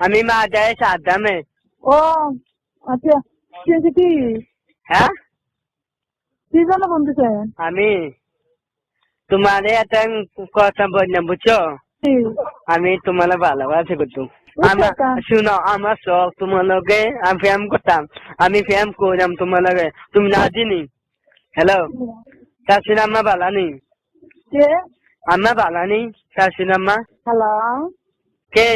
আমি মা যায় সাদ্দামে। ও আচ্ছা, কিন্তু কি হ্যাঁ, কি জন্য বলতেছে? আমি তোমারে একটা কথা বললাম, বুঝছো? আমি তোমার ভালোবাসি কিন্তু আমার শুনো, আমার শখ তোমার লগে আমি প্রেম করতাম, আমি প্রেম করলাম তোমার লগে, তুমি না চিনি। হ্যালো, শাশুড়ি আম্মা বালানি? কে? আম্মা বালানি, শাশুড়ি আম্মা? হ্যালো, কে?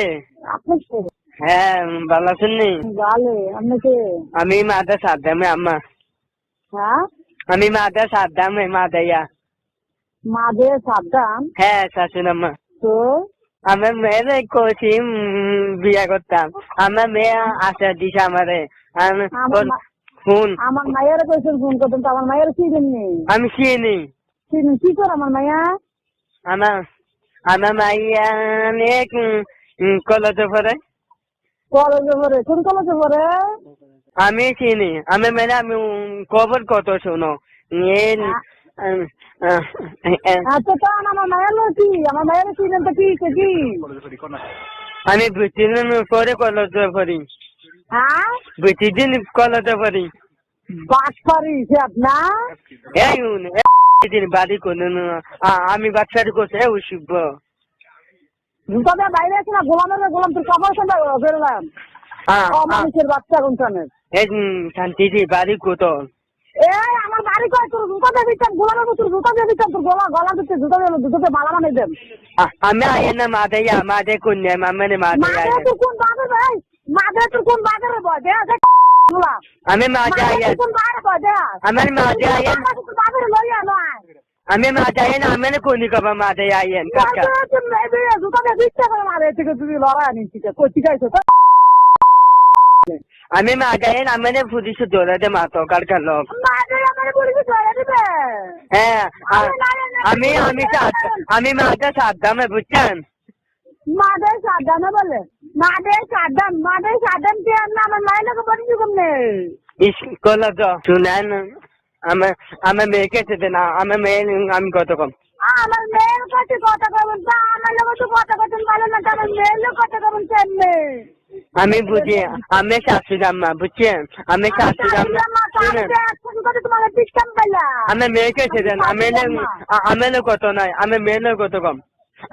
আপনি কে? হ্যাঁ, ভালো আছেননি? ভালো, আপনি কে? আমি মাদা সাদ্দামে আম্মা। হ্যাঁ, আমি মাদা সাদ্দামে মাদাইয়া। মাঝে সাবধান। হ্যাঁ, শাশুড়ি আম্মা। তো আমার মেয়েরে কইছি বিয়া করতাম, আমার মেয়ে আশা দিছে আমারে। আমি ফোন আমার মায়ের কইছেন ফোন করতেন, তো আমার মায়ের চিনেন নি? আমি চিনি। চিনেন কি করে আমার মায়া? আমার আমার মাইয়া অনেক কলেজে পড়ে। কলেজে পড়ে? কোন কলেজে পড়ে? আমি চিনি, আমি মেয়ে আমি খবর কত শোনো। আচ্ছা, তো আমার মায়ের কি? আমার মায়ের চিনেন তো কি কি? আমি বুঝছিলাম পরে কলেজে পড়ি, হ্যাঁ, বুঝিদিন কলেজে পড়ি। বাস পারিস আপনার? এই বাড়ি কোনো আমি বাচ্চার করছে শিখব। জুতা দিয়ে বাইরে আছে না, গোলাম তোর কাপড় সন্ধ্যা বেরোলাম। মানুষের বাচ্চা কোনখানে? এই শান্তি বাড়ি কত? এই আমার বাড়ি কয়, তোর জুতা দিয়ে দিচ্ছেন, গোলামের তোর জুতা দিয়ে দিচ্ছেন, তোর গলা দিচ্ছে, জুতাতে মালা বানাই দেন। আমি আয় না মাদাইয়া, মাদে কন্যা মামানে মাদাইয়া। তোর কোন বাজার ভাই? মাদে তোর কোন বাজারে বয় দে? আমি মাদে আয়া, কোন বাইরে বয় দে? আমার মাদে আয়া, বাজারে লইয়া নয়। আমি মাদে আয়া না, আমি কোনি কবা মাদে আয়েন কাকা। জুতা দিয়ে দিচ্ছে করে মারে থেকে তুমি লড়াই নিচ্ছি কোচিকাইছো তো। আমি মাদে আয়েন, আমি পুলিশ ধরে দে মাতো কালকার লোক। হ্যাঁ, আমি মাদে সাদ্দামে, বুঝছেন? মাদে সাদ্দামে বলে? মাদে সাদ্দাম কে না? আমার মায়ের লোক পরিচয় কমনে স্কুলে তো শুনেন, আমার মেয়েকে চেতে না, আমার মেয়ে আমি কত কম। আমার মেয়ের কাছে কথা কবেন, তা আমার লোক তো কথা কথা ভালো না, আমার মেয়ের লোক কথা কবেন কেমনে? আমি বুঝি, আমি শাশুড়ি আম্মা, বুঝছেন? আমি শাশুড়ি আম্মা শুনেন, আমার মেয়েকে চেতেন, আমি কত নাই, আমি মেয়ের কত কম,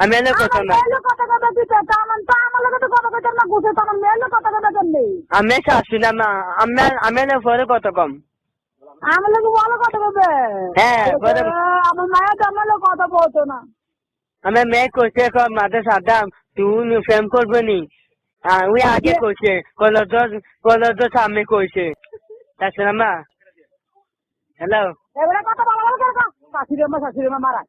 আমি কত নাই। আমি শাশুড়ি আম্মা, আমি পরে কত কম। আমার লোক ভালো কথা বলবে। হ্যাঁ, আমার মায়ের তো আমার লোক কথা বলতো না। আমার মেয়ে কইছে মাদে সাদ্দাম তুই প্রেম করবে নি, ওই আগে কইছে কলেজ সামনে কইছে। শাশুড়ি আম্মা, হ্যালো, এবারে কথা বলা শাশুড়ি মা মারা।